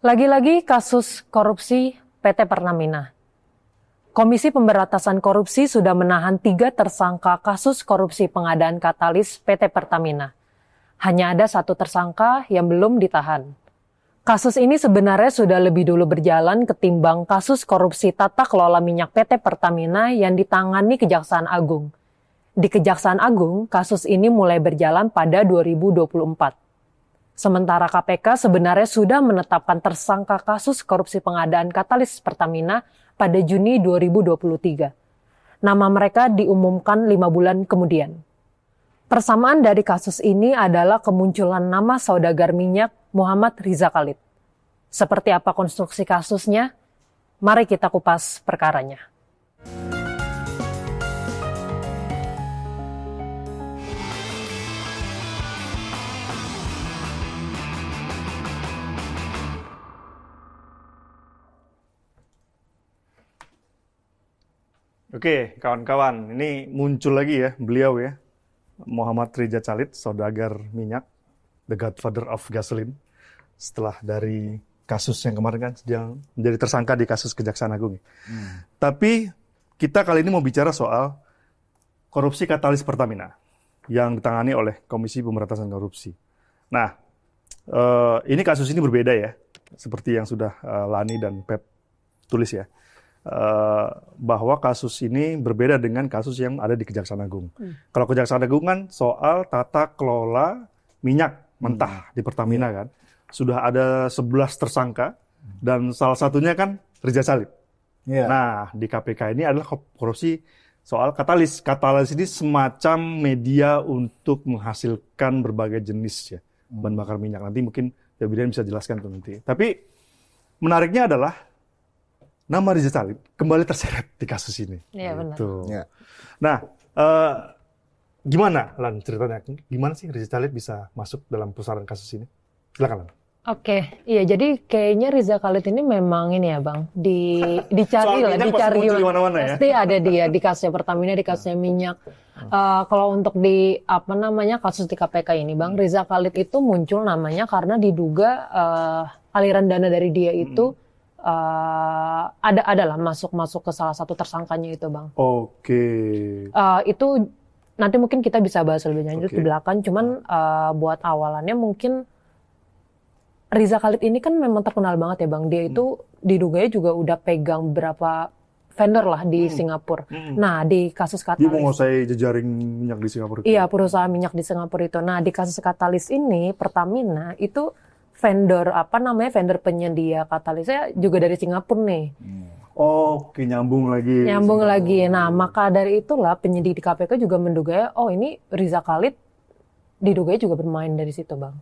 Lagi-lagi kasus korupsi PT Pertamina. Komisi Pemberantasan Korupsi sudah menahan 3 tersangka kasus korupsi pengadaan katalis PT Pertamina. Hanya ada 1 tersangka yang belum ditahan. Kasus ini sebenarnya sudah lebih dulu berjalan ketimbang kasus korupsi tata kelola minyak PT Pertamina yang ditangani Kejaksaan Agung. Di Kejaksaan Agung, kasus ini mulai berjalan pada 2024. Sementara KPK sebenarnya sudah menetapkan tersangka kasus korupsi pengadaan katalis Pertamina pada Juni 2023. Nama mereka diumumkan 5 bulan kemudian. Persamaan dari kasus ini adalah kemunculan nama saudagar minyak Muhammad Riza Khalid. Seperti apa konstruksi kasusnya? Mari kita kupas perkaranya. Oke, kawan-kawan, ini muncul lagi ya beliau ya, Muhammad Riza Khalid, saudagar minyak, the godfather of gasoline. Setelah dari kasus yang kemarin kan sedang menjadi tersangka di kasus Kejaksaan Agung. Tapi kita kali ini mau bicara soal korupsi katalis Pertamina yang ditangani oleh Komisi Pemberantasan Korupsi. Nah, ini kasus ini berbeda ya, seperti yang sudah Lani dan Pep tulis ya. Bahwa kasus ini berbeda dengan kasus yang ada di Kejaksaan Agung. Kalau Kejaksaan Agung kan soal tata kelola minyak mentah di Pertamina kan. Sudah ada 11 tersangka dan salah satunya kan Riza Khalid. Yeah. Nah, di KPK ini adalah korupsi soal katalis. Katalis ini semacam media untuk menghasilkan berbagai jenis ya bahan bakar minyak. Nanti mungkin Febrian bisa jelaskan tuh nanti. Tapi menariknya adalah nama Riza Khalid kembali terseret di kasus ini. Iya benar. Ya. Nah, gimana Lan ceritanya? Gimana sih Riza Khalid bisa masuk dalam pusaran kasus ini? Silakan Lan. Oke, iya jadi kayaknya Riza Khalid ini memang ini ya Bang, dicari lah, dicari ya? Pasti ada dia di kasusnya Pertamina, di kasusnya minyak. Kalau untuk di kasus di KPK ini Bang, Riza Khalid itu muncul namanya karena diduga aliran dana dari dia itu adalah masuk ke salah satu tersangkanya itu Bang. Oke. Itu nanti mungkin kita bisa bahas lebih lanjut di belakang. Cuman buat awalannya mungkin Riza Khalid ini kan memang terkenal banget ya Bang. Dia itu diduganya juga udah pegang beberapa vendor lah di Singapura. Nah di kasus katalis. Dia menguasai jejaring minyak di Singapura itu. Iya perusahaan minyak di Singapura itu. Nah di kasus katalis ini Pertamina itu vendor penyedia katalisnya juga dari Singapura nih. Oke, nyambung lagi. Nah, maka dari itulah penyidik di KPK juga menduga, ini Riza Khalid diduga juga bermain dari situ, Bang.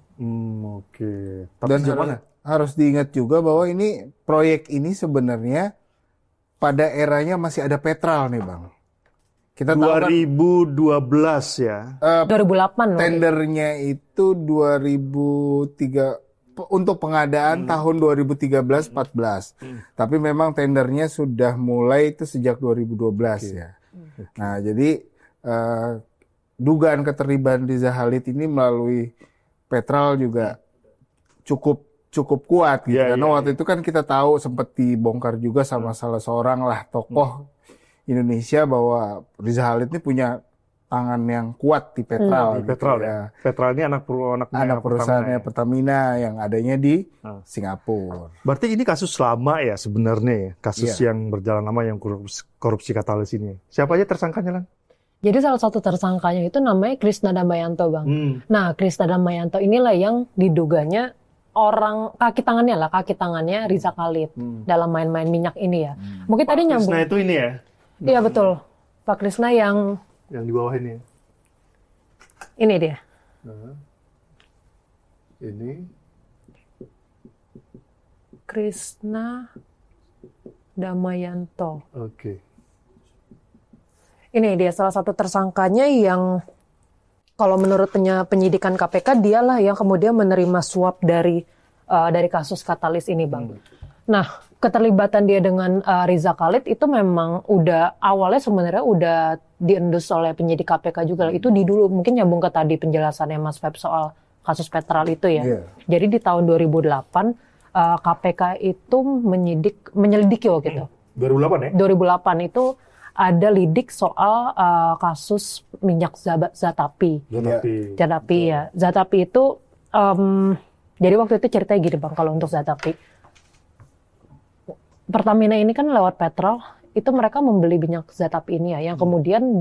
Oke. Dan harus diingat juga bahwa ini proyek ini sebenarnya pada eranya masih ada Petral nih, Bang. Kita 2012 ya. 2008 tendernya itu 2003 untuk pengadaan tahun 2013-14. Tapi memang tendernya sudah mulai itu sejak 2012 ya. Nah, jadi dugaan keterlibatan Riza Khalid ini melalui Petral juga cukup kuat gitu. Karena waktu itu kan kita tahu sempat dibongkar juga sama salah seorang lah tokoh Indonesia bahwa Riza Khalid ini punya tangan yang kuat di Petral. Petral ya. Petral ini anak perusahaannya Pertamina yang adanya di Singapura. Berarti ini kasus lama ya sebenarnya ya. Kasus yang berjalan lama yang korupsi katalis ini. Siapa aja tersangkanya Lan? Jadi salah satu tersangkanya itu namanya Krisna Damayanto Bang. Nah Krisna Damayanto inilah yang diduganya kaki tangannya Riza Khalid dalam main-main minyak ini ya. Mungkin tadi nyambung. Krisna itu ini ya? Iya betul. Pak Krisna yang di bawah ini. Ini dia. Ini. Krisna Damayanto. Oke. Ini dia salah satu tersangkanya yang kalau menurut penyidikan KPK dialah yang kemudian menerima suap dari kasus katalis ini, Bang. Nah, keterlibatan dia dengan Riza Khalid itu memang awalnya sebenarnya udah diendus oleh penyidik KPK juga. Itu dulu mungkin nyambung ke tadi penjelasannya Mas Feb soal kasus Petral itu ya. Jadi di tahun 2008 KPK itu menyelidiki waktu itu. 2008 ya? 2008 itu ada lidik soal kasus minyak Zatapi. Zatapi ya. Zatapi itu jadi waktu itu ceritanya gini Bang, kalau untuk Zatapi. Pertamina ini kan lewat petrol, itu mereka membeli minyak Zatapi ini ya, yang kemudian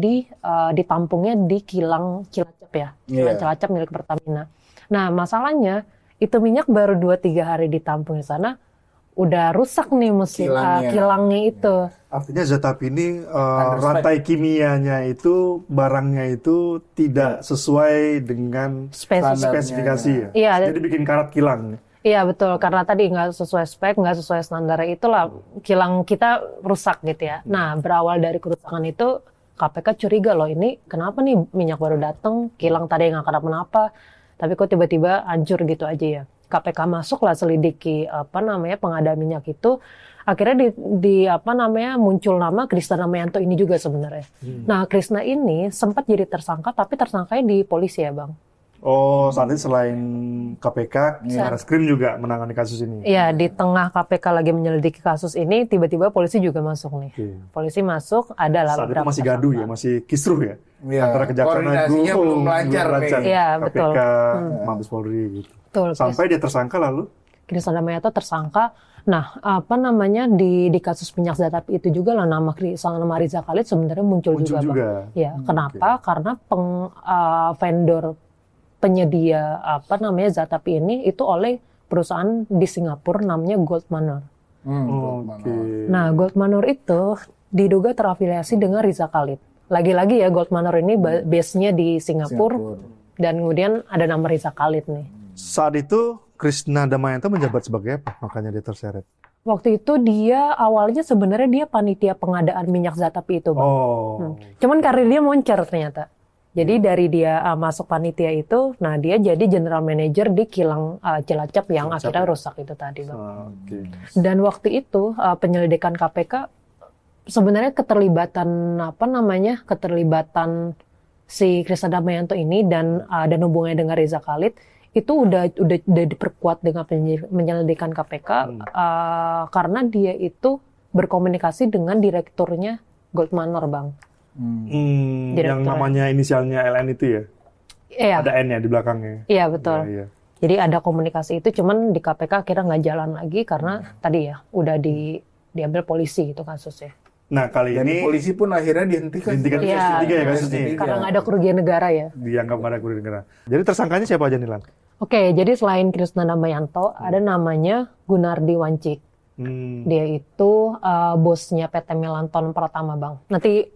ditampungnya di kilang Cilacap ya. Kilang Cilacap milik Pertamina. Nah, masalahnya itu minyak baru 2-3 hari ditampung di sana, udah rusak nih mesin kilangnya itu. Artinya Zatapi ini rantai kimianya itu, barangnya itu tidak sesuai dengan spesifikasi ya. Iya, jadi bikin karat kilang. Iya betul, karena tadi nggak sesuai spek, nggak sesuai standar, itulah kilang kita rusak gitu ya. Nah, berawal dari kerusakan itu, KPK curiga loh, ini kenapa nih minyak baru datang, kilang tadi nggak kenapa-napa, tapi kok tiba-tiba hancur gitu aja ya. KPK masuklah selidiki pengadaan minyak itu, akhirnya muncul nama Krisna Damayanto ini juga sebenarnya. Nah, Krisna ini sempat jadi tersangka, tapi tersangkanya di polisi ya Bang. Oh, saat ini selain KPK, Barreskrim juga menangani kasus ini. Iya, di tengah KPK lagi menyelidiki kasus ini, tiba-tiba polisi juga masuk nih. Polisi masuk, adalah saat itu masih gaduh ya, masih kisruh ya. Antara Kejaksaan Agung, belum lancar nih. Iya, betul. KPK, Mabes Polri gitu. Betul. Sampai dia tersangka lalu? Krisna Damayanto tersangka. Nah, di kasus minyak Zatapi itu juga lah nama Riza Khalid sebenarnya muncul juga. Bang. Ya, kenapa? Karena vendor penyedia Zatapi ini itu oleh perusahaan di Singapura namanya Gold Manor. Nah, Gold Manor itu diduga terafiliasi dengan Riza Khalid. Lagi-lagi ya, Gold Manor ini base-nya di Singapura dan kemudian ada nama Riza Khalid nih. Saat itu Krisna Damayanto menjabat sebagai apa? Makanya dia terseret. Waktu itu dia awalnya sebenarnya dia panitia pengadaan minyak Zatapi itu, Bang. Cuman karir dia moncer ternyata. Jadi dari dia masuk panitia itu, nah dia jadi general manager di kilang Cilacap yang akhirnya rusak itu tadi, Bang. Dan waktu itu penyelidikan KPK sebenarnya keterlibatan si Krisna Damayanto ini dan hubungannya dengan Riza Khalid itu udah diperkuat dengan penyelidikan KPK karena dia itu berkomunikasi dengan direkturnya Gold Manor, Bang. Yang namanya inisialnya LN itu ya? Iya. Ada N ya di belakangnya? Iya, betul. Iya. Jadi ada komunikasi itu, cuman di KPK akhirnya nggak jalan lagi karena tadi ya, udah diambil polisi itu kasusnya. Nah, kali ini polisi pun akhirnya dihentikan. Iya, kasusnya. Karena nggak ada kerugian negara ya. Dianggap nggak ada kerugian negara. Jadi tersangkanya siapa aja nih, Lan? Oke, jadi selain Krisna Damayanto, ada namanya Gunardi Wancik. Dia itu bosnya PT Melanton Pratama, Bang. Nanti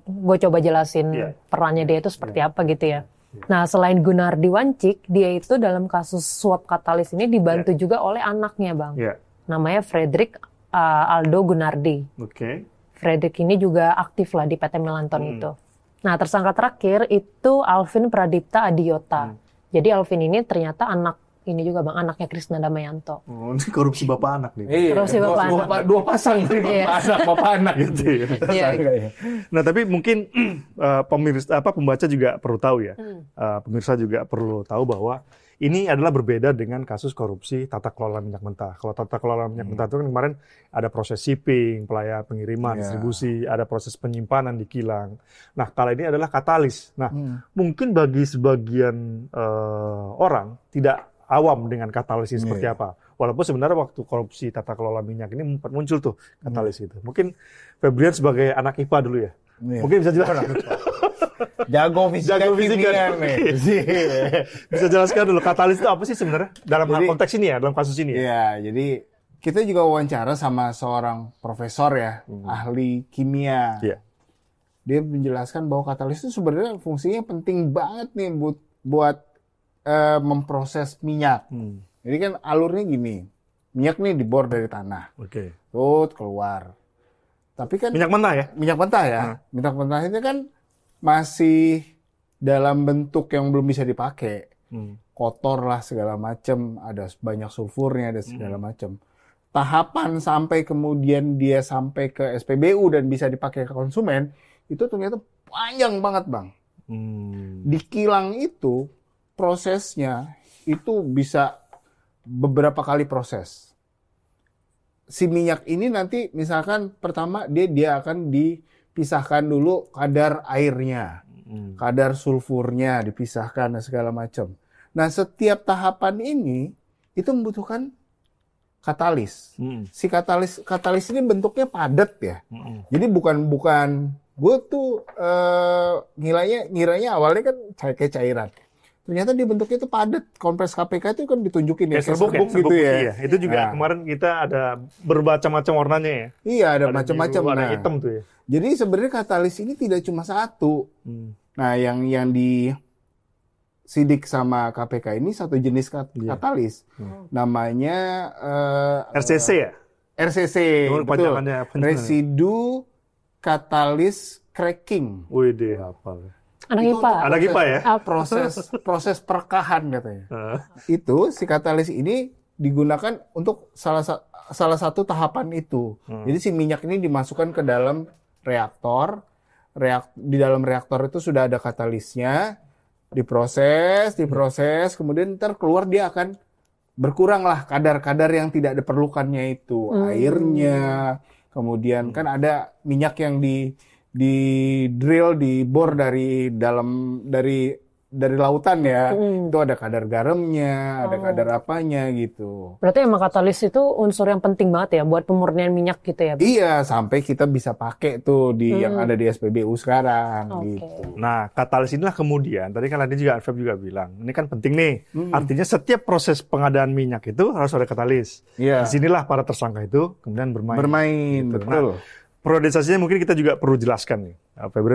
gue coba jelasin perannya dia itu seperti apa gitu ya. Nah, selain Gunardi Wancik, dia itu dalam kasus suap katalis ini dibantu juga oleh anaknya, Bang. Namanya Fredrik Aldo Gunardi. Fredrik ini juga aktif lah di PT Melanton itu. Nah, tersangka terakhir itu Alvin Pradipta Adiota. Jadi Alvin ini ternyata ini juga Bang, anaknya Krisna Damayanto. Oh, ini korupsi bapak anak nih. Korupsi bapak anak. Dua pasang nih, bapak anak gitu ya. Nah, tapi mungkin pembaca juga perlu tahu ya. Pemirsa juga perlu tahu bahwa ini adalah berbeda dengan kasus korupsi tata kelola minyak mentah. Kalau tata kelola minyak mentah itu kan kemarin ada proses shipping, pengiriman, distribusi, ada proses penyimpanan di kilang. Nah, kali ini adalah katalis. Nah, mungkin bagi sebagian orang tidak awam dengan katalis ini seperti apa. Walaupun sebenarnya waktu korupsi tata kelola minyak ini muncul tuh katalis itu. Mungkin Febrian sebagai anak IPA dulu ya. Mungkin bisa jelaskan. Jago fisika nih. Bisa jelaskan dulu katalis itu apa sih sebenarnya dalam konteks ini ya, dalam kasus ini ya? Iya, jadi kita juga wawancara sama seorang profesor ya, ahli kimia. Dia menjelaskan bahwa katalis itu sebenarnya fungsinya penting banget nih buat memproses minyak. Jadi kan alurnya gini, minyak nih dibor dari tanah, terus keluar. Tapi kan minyak mentah ya? Minyak mentah ya. Minyak mentah itu kan masih dalam bentuk yang belum bisa dipakai. Kotor lah segala macam, ada banyak sulfurnya, ada segala macam. Tahapan sampai kemudian dia sampai ke SPBU dan bisa dipakai ke konsumen, itu ternyata panjang banget, Bang. Di kilang itu prosesnya itu bisa beberapa kali proses. si minyak ini nanti misalkan pertama dia akan dipisahkan dulu kadar airnya, kadar sulfurnya dipisahkan dan segala macam. Nah, setiap tahapan ini itu membutuhkan katalis. Si katalis ini bentuknya padat ya. Jadi bukan gue tuh ngiranya awalnya kan kayak cairan. Ternyata dia bentuknya itu padat. Kompres KPK itu kan ditunjukin ya, serbuk gitu ya. Iya. Itu juga kemarin kita ada bermacam-macam warnanya ya. Iya, ada macam-macam. Warna hitam tuh ya. Jadi sebenarnya katalis ini tidak cuma satu. Nah, yang disidik sama KPK ini satu jenis katalis. Namanya RCC ya? RCC, betul. Residu katalis cracking. Wih deh, hafal. Anak IPA ya? Proses perkahan katanya. Itu si katalis ini digunakan untuk salah satu tahapan itu. Jadi si minyak ini dimasukkan ke dalam reaktor. Di dalam reaktor itu sudah ada katalisnya. Diproses, kemudian ntar keluar dia akan berkurang lah kadar-kadar yang tidak diperlukannya itu. Airnya, kemudian kan ada minyak yang dibor dari lautan ya. Itu ada kadar garamnya, ada kadar apanya gitu. Berarti emang katalis itu unsur yang penting banget ya buat pemurnian minyak gitu ya? Iya, sampai kita bisa pakai tuh yang ada di SPBU sekarang gitu. Nah, katalis inilah kemudian, tadi kan tadi juga Alfred juga bilang, ini kan penting nih. Artinya setiap proses pengadaan minyak itu harus ada katalis. Iya. Disinilah para tersangka itu kemudian bermain. Gitu. Betul. Nah, priorisasinya mungkin kita juga perlu jelaskan nih. Febri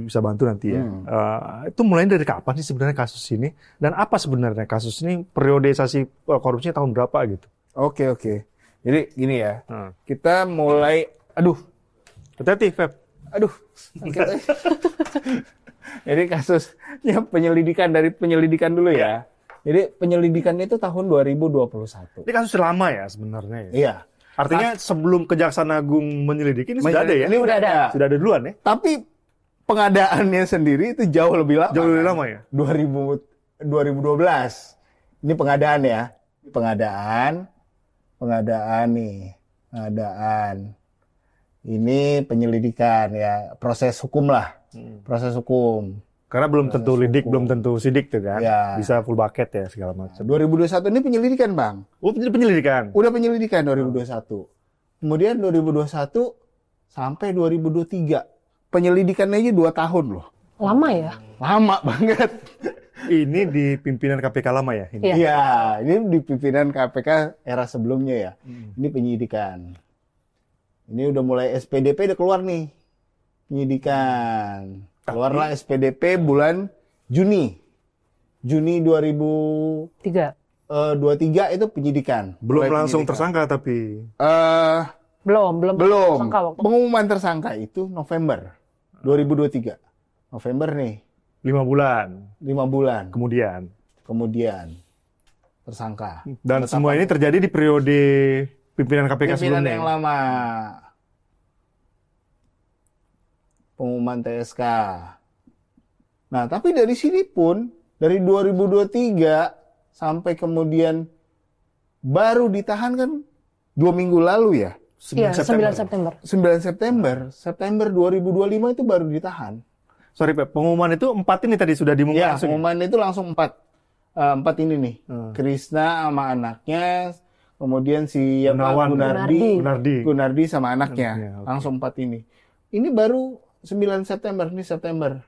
bisa bantu nanti ya. Itu mulai dari kapan sih sebenarnya kasus ini? Dan apa sebenarnya kasus ini priorisasi korupsinya tahun berapa gitu? Oke. Jadi gini ya. Kita mulai... Aduh. Hati-hati, Feb. Aduh. Jadi kasusnya penyelidikan dulu ya. Jadi penyelidikannya itu tahun 2021. Ini kasus lama ya sebenarnya ya? Iya. Artinya sebelum Kejaksaan Agung menyelidiki ini sudah ada ya? Ini udah ada. Sudah ada duluan ya? Tapi pengadaannya sendiri itu jauh lebih lama. Jauh lebih lama ya? 2012. Ini pengadaan ya. Pengadaan nih. Ini penyelidikan ya. Proses hukum lah. Proses hukum. Karena belum tentu lidik, belum tentu sidik tuh kan. Ya. Bisa full bucket ya segala macam. 2021 ini penyelidikan, Bang. Oh, penyelidikan? Udah penyelidikan 2021. Kemudian 2021 sampai 2023. Penyelidikannya aja 2 tahun loh. Lama ya? Lama banget. Ini di pimpinan KPK lama ya? Iya, ini di pimpinan KPK era sebelumnya ya. Ini penyidikan. Ini udah mulai SPDP udah keluar nih. Penyidikan. Keluarlah SPDP bulan Juni 2023 itu penyidikan. Belum langsung tersangka tapi. Belum. Tersangka waktu. Pengumuman tersangka itu November 2023. November nih. 5 bulan. Kemudian tersangka. Dan semua ini terjadi di periode pimpinan KPK sebelumnya. Pimpinan yang lama. Pengumuman TSK. Nah, tapi dari sini pun, dari 2023 sampai kemudian baru ditahan kan 2 minggu lalu ya? 9 September. 9 September. September 2025 itu baru ditahan. Sorry, Pak. Pengumuman itu 4 ini tadi sudah diumumkan. Ya, pengumuman itu langsung 4 ini nih. Krisna sama anaknya, kemudian si Gunardi sama anaknya. Okay. Langsung 4 ini. Ini baru 9 September, ini September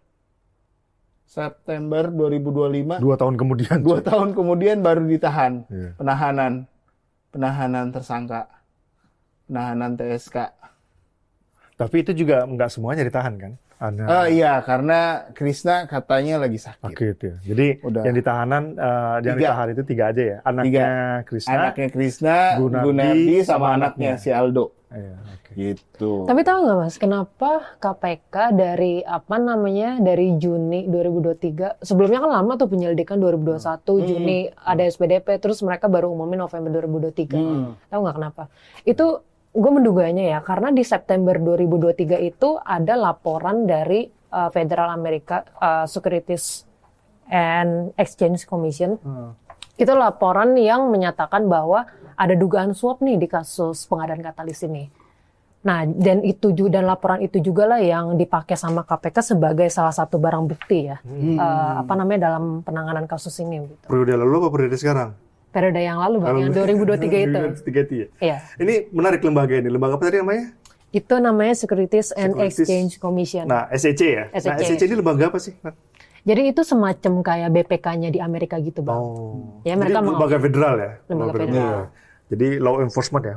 2025. 2 tahun kemudian. 2 tahun kemudian baru ditahan. Penahanan tersangka. Penahanan TSK. Tapi itu juga nggak semuanya ditahan kan? Iya, karena Krisna katanya lagi sakit. Oke, itu ya. Jadi yang ditahan itu 3 aja ya? Anaknya Krisna, Gunardi sama anaknya si Aldo. Iya, okay. Gitu. Tapi tahu nggak Mas, kenapa KPK dari Juni 2023, sebelumnya kan lama tuh penyelidikan 2021, Juni ada SPDP, terus mereka baru umumin November 2023. Tahu nggak kenapa? Itu gue menduganya ya, karena di September 2023 itu ada laporan dari Federal America Securities and Exchange Commission. Itu laporan yang menyatakan bahwa ada dugaan suap nih di kasus pengadaan katalis ini. Nah, dan laporan itu juga lah yang dipakai sama KPK sebagai salah satu barang bukti ya, dalam penanganan kasus ini. Gitu. Periode lalu apa periode sekarang? Periode yang lalu Bang, yang 2023 itu. 2023 itu ya? Iya. Ini menarik lembaga ini. Lembaga apa tadi namanya? Itu namanya Securities and Exchange Commission. Nah, SEC ya? SEC. Nah, SEC ini lembaga apa sih? Jadi itu semacam kayak BPK-nya di Amerika gitu Bang. Ya, mereka lembaga federal ya? Lembaga federal. Jadi law enforcement ya?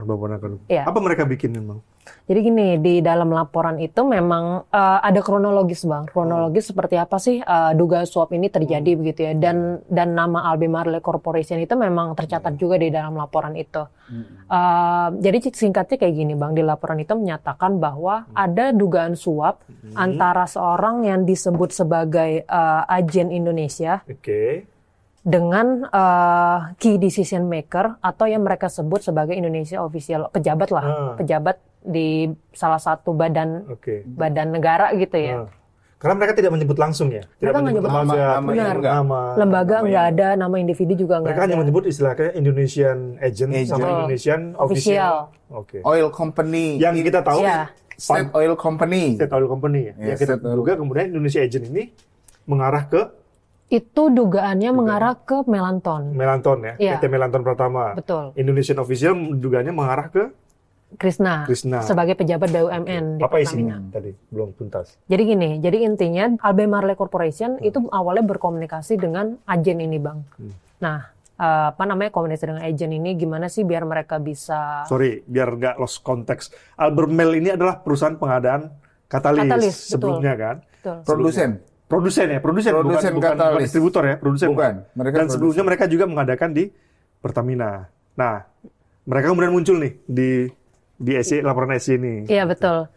Iya. Apa mereka bikin memang? Jadi gini, di dalam laporan itu memang ada kronologis Bang. Kronologis seperti apa sih dugaan suap ini terjadi begitu ya. Dan nama Albemarle Corporation itu memang tercatat juga di dalam laporan itu. Jadi singkatnya kayak gini Bang, di laporan itu menyatakan bahwa ada dugaan suap antara seorang yang disebut sebagai agen Indonesia dengan key decision maker atau yang mereka sebut sebagai Indonesia official, pejabat lah, pejabat di salah satu badan negara gitu ya. Karena mereka tidak menyebut langsung ya, tidak menyebut nama, lembaga nggak ada, nama individu juga nggak ada. Mereka hanya menyebut istilahnya Indonesian agent sama Indonesian official. Oil company. Yang kita tahu State Oil Company. State Oil Company ya. Yang kita duga kemudian Indonesia agent ini mengarah ke itu dugaannya mengarah ke Melanton. Melanton ya, PT Melanton Pratama. Betul. Indonesian official dugaannya mengarah ke Krishna. Sebagai pejabat BUMN di Apa Pertamina. isinya tadi? Belum tuntas. Jadi gini, jadi intinya Albemarle Corporation itu awalnya berkomunikasi dengan agen ini Bang. Nah, komunikasi dengan agen ini gimana sih biar mereka bisa... Sorry, biar nggak lost context. Albemarle ini adalah perusahaan pengadaan katalis sebelumnya kan? Betul. Produsen bukan distributor ya, produsen. Bukan. Dan sebelumnya mereka juga mengadakan di Pertamina. Nah, mereka kemudian muncul nih di laporan SEC ini. Iya betul.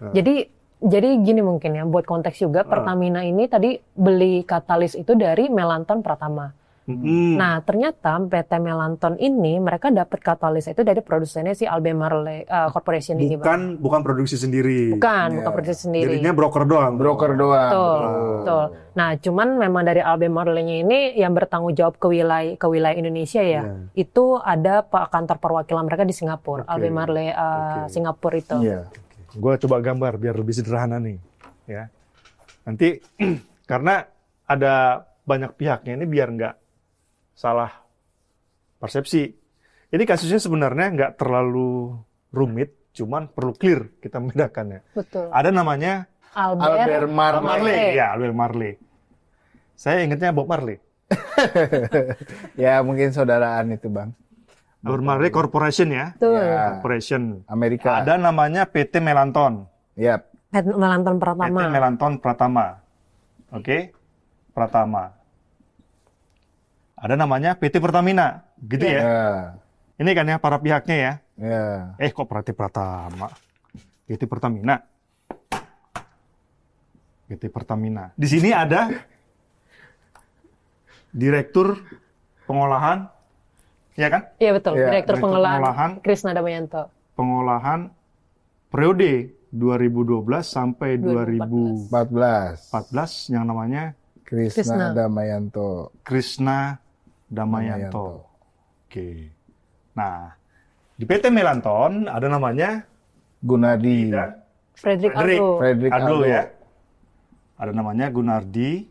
Jadi gini mungkin ya, buat konteks juga, Pertamina ini tadi beli katalis itu dari Melanton Pratama. Nah, ternyata PT Melanton ini mereka dapat katalis itu dari produsennya si Albemarle Corporation ini. Bukan produksi sendiri. Bukan produksi sendiri. Jadinya broker doang. Betul. Nah, cuman memang dari Albemarle-nya ini yang bertanggung jawab ke wilayah Indonesia ya. Itu ada kantor perwakilan mereka di Singapura, Albemarle Singapura itu. Gue coba gambar biar lebih sederhana nih, ya. Nanti karena ada banyak pihaknya ini biar nggak salah persepsi. Ini kasusnya sebenarnya nggak terlalu rumit, cuman perlu clear kita membedakannya. Betul. Ada namanya Albert Marley. Ya, Albert Marley. Saya ingatnya Bob Marley. Ya, mungkin saudaraan itu, Bang. Albert Marley Corporation ya. Corporation. Amerika. Ada namanya PT Melanton. Yap. PT Melanton Pratama. PT Melanton Pratama. Oke. Pratama. Ada namanya PT Pertamina, gitu ya. Ini kan ya para pihaknya ya. Kok PT Pratama? PT Pertamina. PT Pertamina. Di sini ada Direktur Pengolahan, ya kan? Iya betul. Direktur Pengolahan Krishna Damayanto. Pengolahan periode 2012 sampai 2014 yang namanya Krishna Damayanto. Oke. Nah, di PT Melanton ada namanya Gunardi. Frederick Aldo ya. Ada namanya Gunardi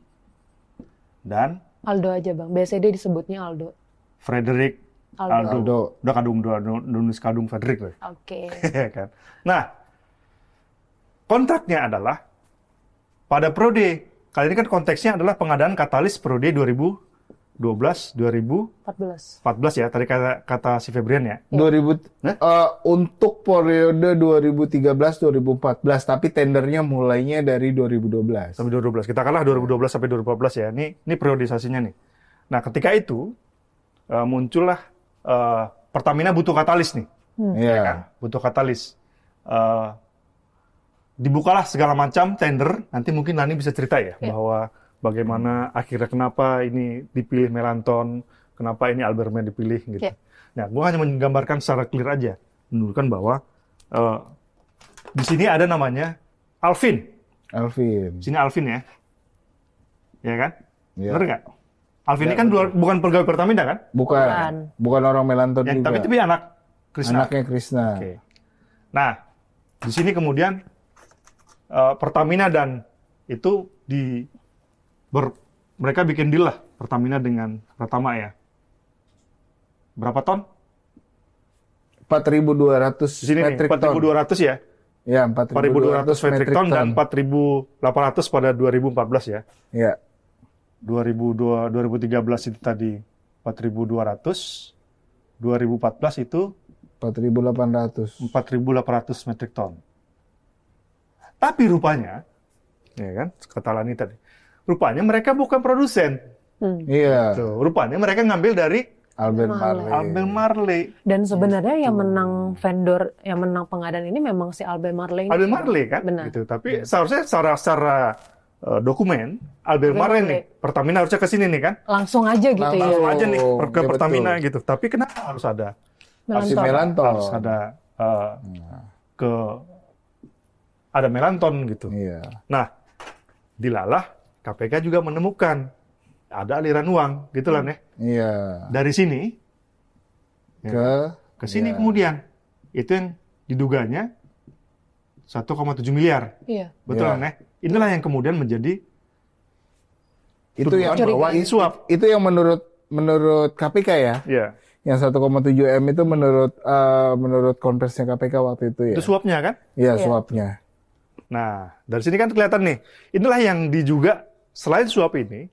dan Aldo aja Bang. BSD disebutnya Aldo. Frederick Aldo. Udah kadung Frederick loh. Oke. Kan. Nah, kontraknya adalah pada periode. Kali ini kan konteksnya adalah pengadaan katalis periode 2014 ya. Tadi kata si Febrian ya. Untuk periode 2013-2014, tapi tendernya mulainya dari 2012. Sampai 2012. Kita kalah 2012 sampai 2014 ya. Ini periodisasinya nih. Nah, ketika itu muncullah Pertamina butuh katalis nih. Ya kan? Butuh katalis. Dibukalah segala macam tender. Nanti mungkin Lani bisa cerita ya bahwa bagaimana akhirnya kenapa ini dipilih Melanton, kenapa ini Albemarle dipilih gitu. Nah, gue hanya menggambarkan secara clear aja, menunjukkan bahwa di sini ada namanya Alvin. Sini Alvin ya, ya kan? Benar nggak? Alvin ini kan bukan pegawai Pertamina kan? Bukan orang Melanton juga. Tapi anak Krishna. Anaknya Krishna. Oke. Nah, di sini kemudian Pertamina dan itu mereka bikin deal lah, Pertamina dengan Pratama ya. Berapa ton? 4.200 Di sini nih, metric ton. 4.200 ya. Ya, 4.200 metric ton dan 4.800 pada 2014 ya. Ya. 2013 itu tadi 4.200, 2014 itu 4.800. 4.800 metric ton. Tapi rupanya, ya kan, kata Lani tadi, rupanya mereka bukan produsen. Iya. Tuh, rupanya mereka ngambil dari Albemarle. Marley. Dan sebenarnya yang menang vendor, yang menang pengadaan ini memang si Albemarle ini. Albemarle kan, Benar. gitu. Tapi seharusnya secara dokumen Albemarle nih, Pertamina harusnya ke sini nih kan, Langsung aja gitu ya. langsung aja nih ke Ya, Pertamina betul. gitu. Tapi kenapa harus ada Si Melantor. Melanton. harus ada ada Melanton gitu. Iya. Nah, dilalah KPK juga menemukan ada aliran uang, gitu lah nih. Iya. Dari sini ke sini Iya. kemudian itu yang diduganya 1,7 miliar. Iya. Betul Iya. lah nih. Inilah yang kemudian menjadi Itu yang tuduhan bahwa ini suap. itu yang menurut KPK ya. Iya. Yang 1,7 M itu menurut konversinya KPK waktu itu ya. Itu suapnya kan? Iya, Iya. suapnya. Nah, dari sini kan kelihatan nih. Inilah yang diduga selain suap ini,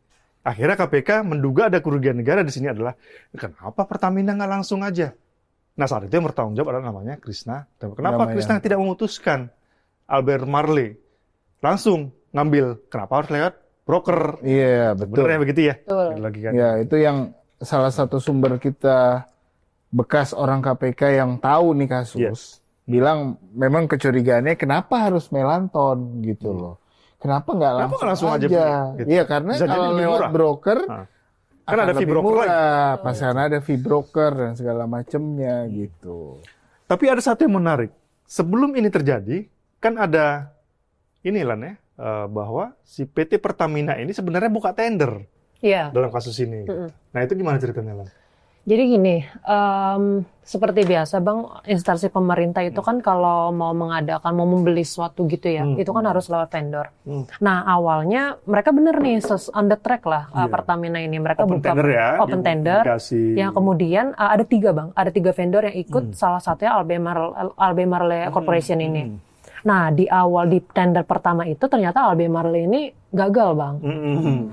akhirnya KPK menduga ada kerugian negara di sini adalah kenapa Pertamina nggak langsung aja? Nah, saat itu yang bertanggung jawab adalah namanya Krishna. Kenapa Namanya. Krishna tidak memutuskan Albemarle langsung ngambil? Kenapa harus lewat broker? Iya, betul. Bener ya begitu ya? Betul. Gitu lagi kan? Ya, itu yang salah satu sumber kita bekas orang KPK yang tahu nih kasus. Yes. Bilang memang kecurigaannya kenapa harus Melanton gitu loh. Kenapa nggak Kenapa langsung, nggak langsung aja beli, gitu? Iya, karena Bisa jadi kalau lebih lewat murah. broker Nah, kan akan ada fee lebih broker lagi. murah. Pas karena ada fee broker dan segala macamnya gitu. Tapi ada satu yang menarik. Sebelum ini terjadi, kan ada ini Lan ya, bahwa si PT Pertamina ini sebenarnya buka tender Iya. dalam kasus ini. Nah, itu gimana ceritanya Lan? Jadi gini, seperti biasa Bang, instansi pemerintah itu kan kalau mau mengadakan, mau membeli sesuatu gitu ya, itu kan harus lewat vendor. Nah awalnya mereka bener nih, on the track lah Pertamina ini. Mereka Open buka tender ya, open tender, dikasih. yang kemudian ada 3 Bang, ada 3 vendor yang ikut, salah satunya Albemarle Corporation ini. Nah di awal di tender pertama itu ternyata Albemarle ini gagal Bang.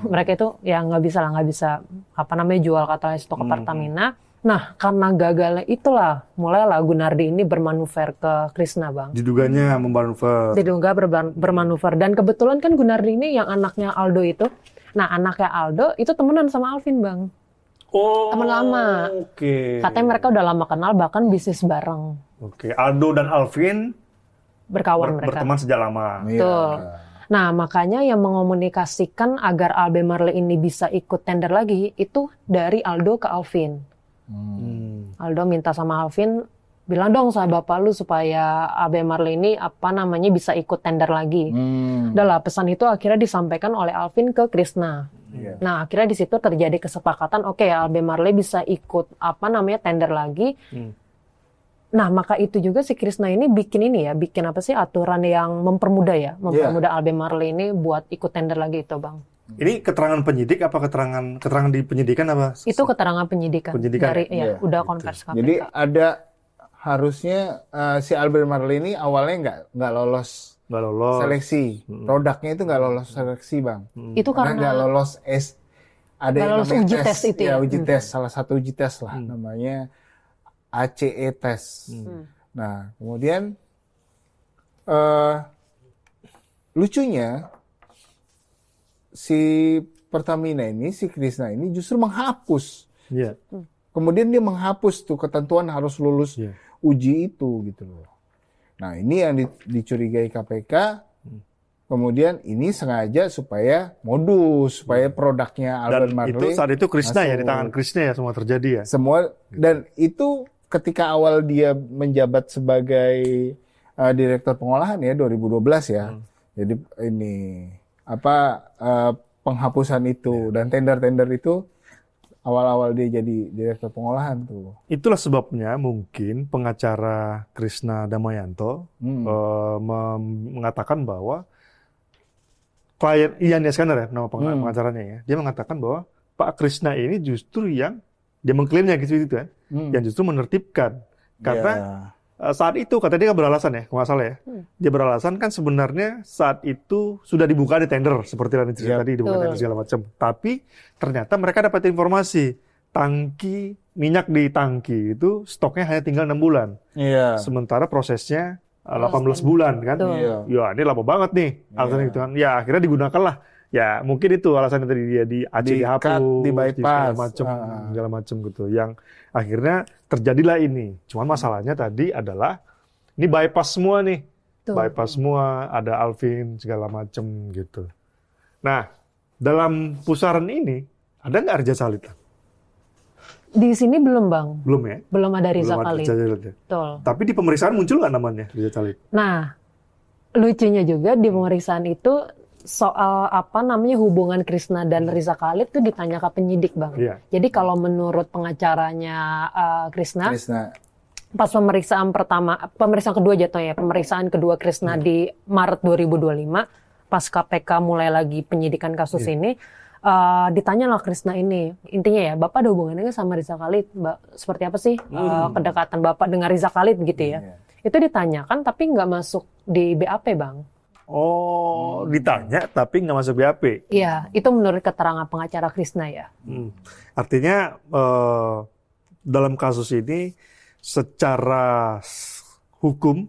Mereka itu ya nggak bisa jual katalis itu ke Pertamina. Nah karena gagalnya itulah mulailah Gunardi ini bermanuver ke Krishna Bang. Diduganya memmanuver. Diduga bermanuver, dan kebetulan kan Gunardi ini yang anaknya Aldo itu. Nah anaknya Aldo itu temenan sama Alvin Bang. Oh, Teman lama. Oke. Katanya mereka udah lama kenal, bahkan bisnis bareng. Oke, Aldo dan Alvin Berkawan mereka. berteman sejak lama. Betul. Nah, makanya yang mengomunikasikan agar Albemarle ini bisa ikut tender lagi itu dari Aldo ke Alvin. Aldo minta sama Alvin, bilang dong sama bapak lu supaya Albemarle ini bisa ikut tender lagi. Udah lah, pesan itu akhirnya disampaikan oleh Alvin ke Krishna. Nah, akhirnya di situ terjadi kesepakatan, oke, Albemarle bisa ikut tender lagi. Nah, maka itu juga si Krishna ini bikin aturan yang mempermudah Albemarle ini buat ikut tender lagi itu, Bang. Ini keterangan penyidik apa keterangan di penyidikan apa? Itu keterangan penyidikan. Dari udah konversi KPK. Jadi ada harusnya si Albemarle ini awalnya nggak lolos seleksi. Produknya itu nggak lolos seleksi, Bang. Itu karena nggak lolos ada yang lolos namanya uji tes itu ya? uji tes, salah satu uji tes lah namanya ACE tes. Nah, kemudian lucunya si Pertamina ini, si Krishna ini justru menghapus. Iya. Kemudian dia menghapus tuh ketentuan harus lulus uji itu gitu loh. Nah, ini yang dicurigai KPK. Kemudian ini sengaja supaya supaya produknya Albemarle. Dan itu saat itu Krishna ya, masuk. di tangan Krishna ya semua terjadi ya. Semua, dan itu ketika awal dia menjabat sebagai direktur pengolahan ya 2012 ya. Jadi ini penghapusan itu dan tender-tender itu awal-awal dia jadi direktur pengolahan tuh. Itulah sebabnya mungkin pengacara Krishna Damayanto mengatakan bahwa klien Ian Iskandar ya, nama pengacaranya ya, dia mengatakan bahwa Pak Krishna ini justru yang dia mengklaimnya gitu kan, yang justru menertibkan karena saat itu katanya dia kan beralasan ya, kalau nggak salah ya, dia beralasan kan sebenarnya saat itu sudah dibuka di tender seperti yang cerita tadi dibuka tender segala macam, tapi ternyata mereka dapat informasi tangki minyak di tangki itu stoknya hanya tinggal 6 bulan, sementara prosesnya 18 bulan kan, ya ini lama banget nih alasan gitu kan, ya akhirnya digunakanlah. Ya mungkin itu alasannya tadi dia dihapus, di bypass, segala macam gitu. Yang akhirnya terjadilah ini. Cuman masalahnya tadi adalah ini bypass semua nih, bypass semua, ada Alvin segala macam gitu. Nah dalam pusaran ini ada nggak Riza Khalid? Di sini belum Bang. Belum ya? Belum ada Riza Khalid. Ya? Betul. Tapi di pemeriksaan muncul nggak namanya Riza Khalid? Nah lucunya juga di pemeriksaan itu soal hubungan Krishna dan Riza Khalid itu ditanya ke penyidik Bang. Jadi kalau menurut pengacaranya Krishna, pas pemeriksaan kedua jatuhnya, pemeriksaan kedua Krishna di Maret 2025, pas KPK mulai lagi penyidikan kasus ini, ditanyalah Krishna ini, intinya ya, Bapak ada hubungannya sama Riza Khalid, seperti apa sih kedekatan Bapak dengan Riza Khalid gitu ya? Itu ditanyakan tapi nggak masuk di BAP Bang. Oh, ditanya tapi nggak masuk BAP. Iya, itu menurut keterangan pengacara Krishna ya. Artinya dalam kasus ini secara hukum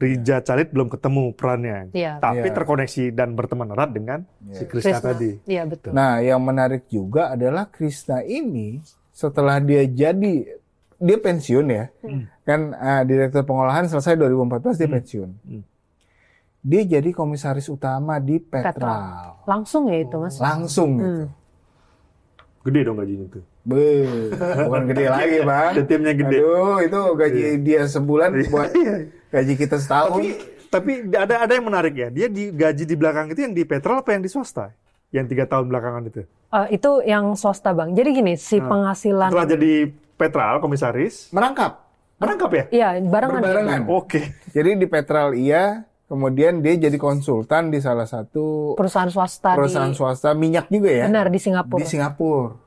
Riza Khalid belum ketemu perannya, tapi terkoneksi dan berteman erat dengan si Krishna tadi. Iya betul. Nah, yang menarik juga adalah Krishna ini setelah dia pensiun ya, kan direktur pengolahan selesai 2014 dia pensiun. Dia jadi komisaris utama di Petral. Langsung ya itu Mas? Langsung gitu. Gede dong gajinya itu. Bukan gede lagi Bang. Timnya gede. Aduh, itu gaji dia sebulan buat gaji kita setahun. Tapi ada yang menarik ya. Dia gaji di belakang itu yang di Petral apa yang di swasta? Yang 3 tahun belakangan itu? Itu yang swasta Bang. Jadi gini, si penghasilan... Setelah jadi Petral komisaris. Merangkap ya? Iya, barengan. Oke. Jadi di Petral kemudian dia jadi konsultan di salah satu perusahaan swasta minyak juga ya. Benar, di Singapura.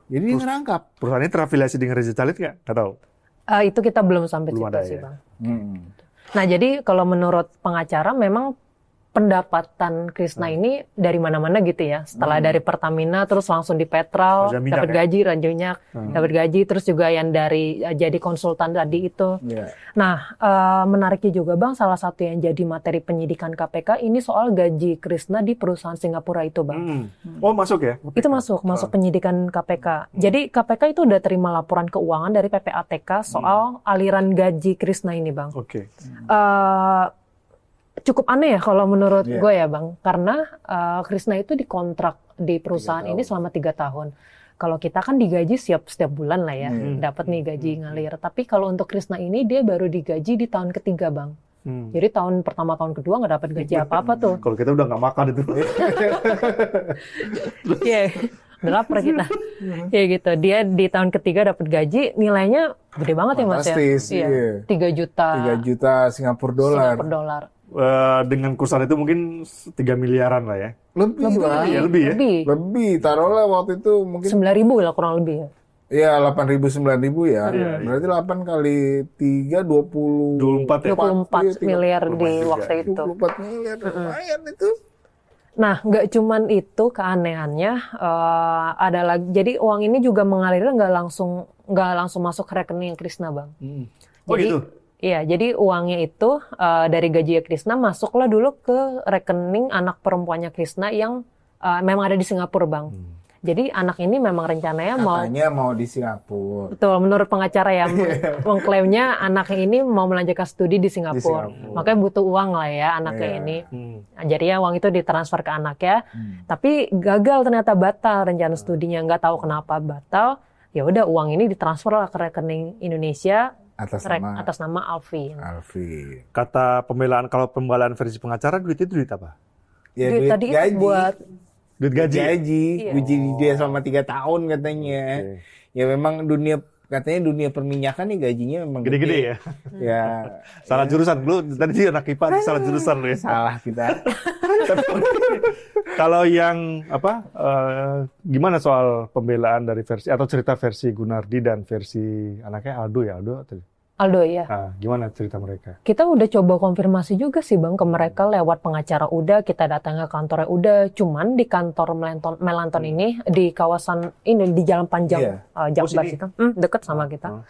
Jadi dia ngerangkap. Perusahaan ini terafiliasi dengan Riza Khalid nggak? Nggak tahu. Itu kita belum sampai situ sih Bang. Nah jadi kalau menurut pengacara memang pendapatan Krishna ini dari mana-mana gitu ya. Setelah dari Pertamina terus langsung di Petral, dapat gaji, dapat gaji, terus juga yang dari jadi konsultan tadi itu. Nah, menariknya juga Bang, salah satu yang jadi materi penyidikan KPK ini soal gaji Krishna di perusahaan Singapura itu Bang. Oh masuk ya? Itu masuk penyidikan KPK. Jadi KPK itu udah terima laporan keuangan dari PPATK soal aliran gaji Krishna ini Bang. Cukup aneh ya kalau menurut gue ya Bang, karena Krishna itu dikontrak di perusahaan ini selama 3 tahun. Kalau kita kan digaji setiap bulan lah ya, dapat nih gaji ngalir. Tapi kalau untuk Krishna ini dia baru digaji di tahun ketiga Bang. Jadi tahun pertama, tahun kedua nggak dapat gaji apa-apa tuh. Kalau kita udah nggak makan itu. Udah lapar kita. Ya gitu. Dia di tahun ketiga dapat gaji, nilainya gede banget ya Mas ya. Iya. 3 juta. 3 juta Singapura dolar. Dengan kursan itu mungkin 3 miliaran lah ya. Lebih. Taruhlah waktu itu mungkin 9.000 lah kurang lebih ya. Iya, 8.000 9.000 ya. Berarti 8 kali 3 24 miliar di waktu itu. 24 miliar lumayan itu. Nah, nggak cuman itu keanehannya, ada lagi. Jadi uang ini juga mengalirnya nggak langsung masuk ke rekening Krishna Bang. Gitu. Iya, jadi uangnya itu dari gaji Krishna masuklah dulu ke rekening anak perempuannya Krishna yang memang ada di Singapura, Bang. Jadi anak ini memang rencananya mau di Singapura. Betul, menurut pengacara ya, mengklaimnya anaknya ini mau melanjutkan studi di Singapura. Makanya butuh uang lah ya anaknya ini. Jadi ya uang itu ditransfer ke anaknya. Tapi gagal ternyata batal rencana studinya, nggak tahu kenapa batal. Ya udah uang ini ditransfer lah ke rekening Indonesia. Atas nama Alvin. Kata kalau pembelaan versi pengacara duit itu duit apa? Ya, duit tadi gaji. Buat duit gaji. Gaji dia selama 3 tahun katanya. ya memang katanya dunia perminyakan nih gajinya memang Gede-gede gede. ya. Ya, Salah jurusan. Lu tadi sih anak IPA, salah jurusan lu ya. salah kita. Kalau yang gimana soal pembelaan dari versi atau cerita versi Gunardi dan versi anaknya Aldo ya, Aldo atau Aldo ya. gimana cerita mereka? Kita udah coba konfirmasi juga sih Bang ke mereka lewat pengacara udah, kita datang ke kantornya udah, cuman di kantor Melanton ini di kawasan ini di Jalan Panjang Jakbar sini? itu, deket sama kita.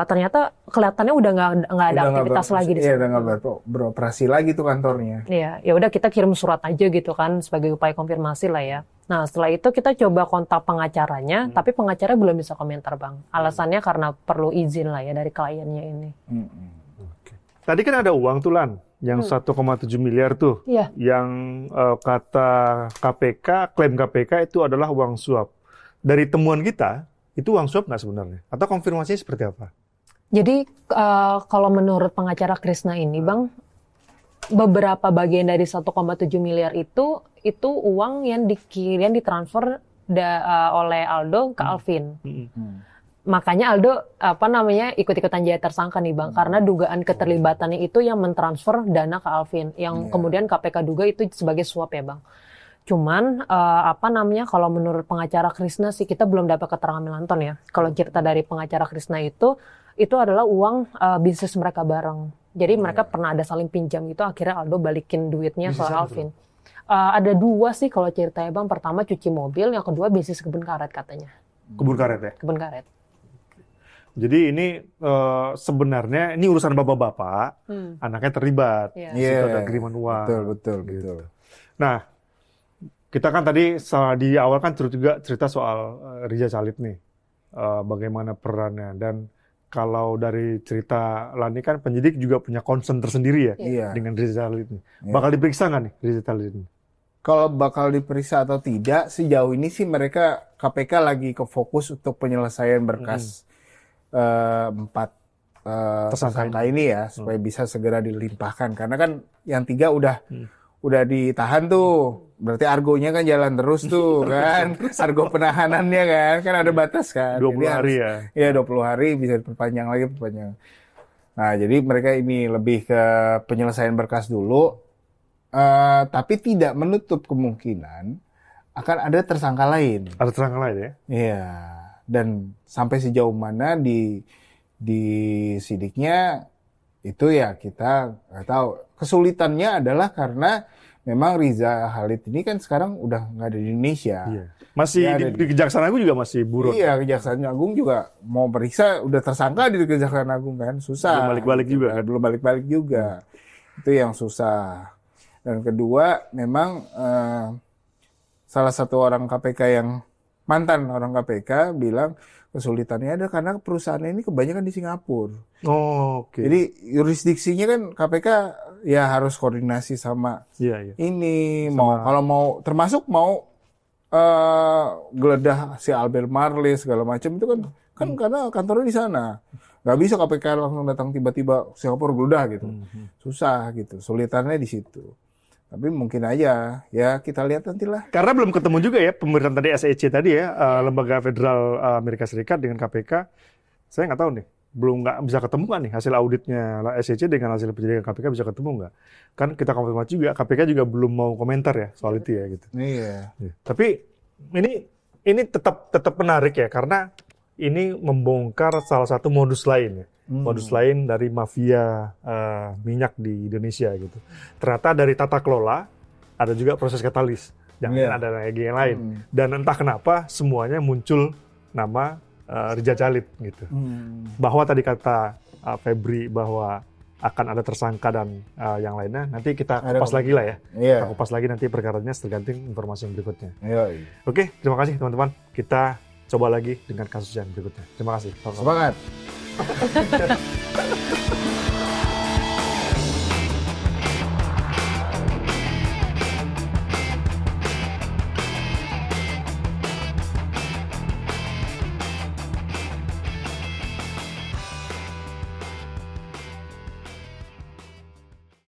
Ternyata kelihatannya udah nggak ada aktivitas lagi di Iya, sana. udah nggak beroperasi lagi tuh kantornya. Iya, ya udah kita kirim surat aja gitu kan sebagai upaya konfirmasi lah ya. Nah, setelah itu kita coba kontak pengacaranya, tapi pengacara belum bisa komentar, Bang. Alasannya karena perlu izin lah ya dari kliennya ini. Tadi kan ada uang tuh Lan, yang 1,7 miliar tuh. Iya. Yang kata KPK, klaim KPK itu adalah uang suap. Dari temuan kita, itu uang suap nggak sebenarnya? Atau konfirmasinya seperti apa? Jadi kalau menurut pengacara Krisna ini, Bang, beberapa bagian dari 1,7 miliar itu uang yang ditransfer oleh Aldo ke Alvin. Makanya Aldo ikut-ikutan jadi tersangka nih Bang, karena dugaan keterlibatannya itu yang mentransfer dana ke Alvin, yang kemudian KPK duga itu sebagai suap ya Bang. Cuman kalau menurut pengacara Krisna sih kita belum dapat keterangan Melanton ya. Kalau cerita dari pengacara Krisna itu adalah uang bisnis mereka bareng. Jadi mereka pernah ada saling pinjam gitu, akhirnya Aldo balikin duitnya ke Alvin. Ada dua sih kalau ceritanya Bang. Pertama cuci mobil, yang kedua bisnis kebun karet katanya. Kebun karet ya? Kebun karet. Jadi ini sebenarnya ini urusan bapak-bapak, anaknya terlibat. Iya. Di situ ada kiriman uang. Betul. Nah, kita kan tadi di awal kan juga cerita soal Riza Khalid nih, bagaimana perannya. Dan kalau dari cerita Lani kan penyidik juga punya concern tersendiri ya dengan Riza Khalid ini. Bakal diperiksa nggak nih Riza Khalid ini? Kalau bakal diperiksa atau tidak, sejauh ini sih mereka KPK lagi ke fokus untuk penyelesaian berkas 4 tersangka ini ya, supaya bisa segera dilimpahkan. Karena kan yang 3 udah ditahan tuh, berarti argonya kan jalan terus tuh kan, argo penahanannya kan ada batas kan. 20 hari ya? Iya 20 hari bisa diperpanjang lagi. Nah jadi mereka ini lebih ke penyelesaian berkas dulu, tapi tidak menutup kemungkinan akan ada tersangka lain. Ada tersangka lain ya? Iya, dan sampai sejauh mana di sidiknya itu ya kita nggak tahu. Kesulitannya adalah karena memang Riza Khalid ini kan sekarang udah nggak ada di Indonesia. Iya. Masih di Kejaksaan Agung juga masih buron. Iya, Kejaksaan Agung juga mau periksa udah tersangka di Kejaksaan Agung kan, susah. Belum balik-balik juga kan? Belum balik-balik juga. Itu yang susah. Dan kedua, memang salah satu orang KPK yang mantan orang KPK bilang kesulitannya ada karena perusahaannya ini kebanyakan di Singapura. Oh, oke. Jadi jurisdiksinya kan KPK ya harus koordinasi sama ini kalau mau termasuk geledah si Albert Marley segala macam itu kan karena kantornya di sana. Nggak bisa KPK langsung datang tiba-tiba Singapura geledah gitu. Susah gitu. Sulitannya di situ. Tapi mungkin aja, ya kita lihat nantilah. Karena belum ketemu juga ya pemerintahan tadi SEC tadi ya, Lembaga Federal Amerika Serikat dengan KPK. Saya nggak tahu nih, nggak bisa ketemu kan nih hasil auditnya SEC dengan hasil penyelidikan KPK bisa ketemu nggak? Kan kita konfirmasi juga, KPK juga belum mau komentar ya soal itu ya gitu. Iya. Tapi ini tetap menarik ya, karena ini membongkar salah satu modus lain ya. Modus lain dari mafia minyak di Indonesia gitu. Ternyata dari tata kelola ada juga proses katalis, jangan ada lagi yang lain. Dan entah kenapa semuanya muncul nama Riza Khalid gitu. Bahwa tadi kata Febri bahwa akan ada tersangka dan yang lainnya, nanti kita kupas lagi lah ya. Kita kupas lagi nanti perkaranya tergantung informasi yang berikutnya. Oke, terima kasih teman-teman. Kita coba lagi dengan kasus yang berikutnya. Terima kasih. Semangat.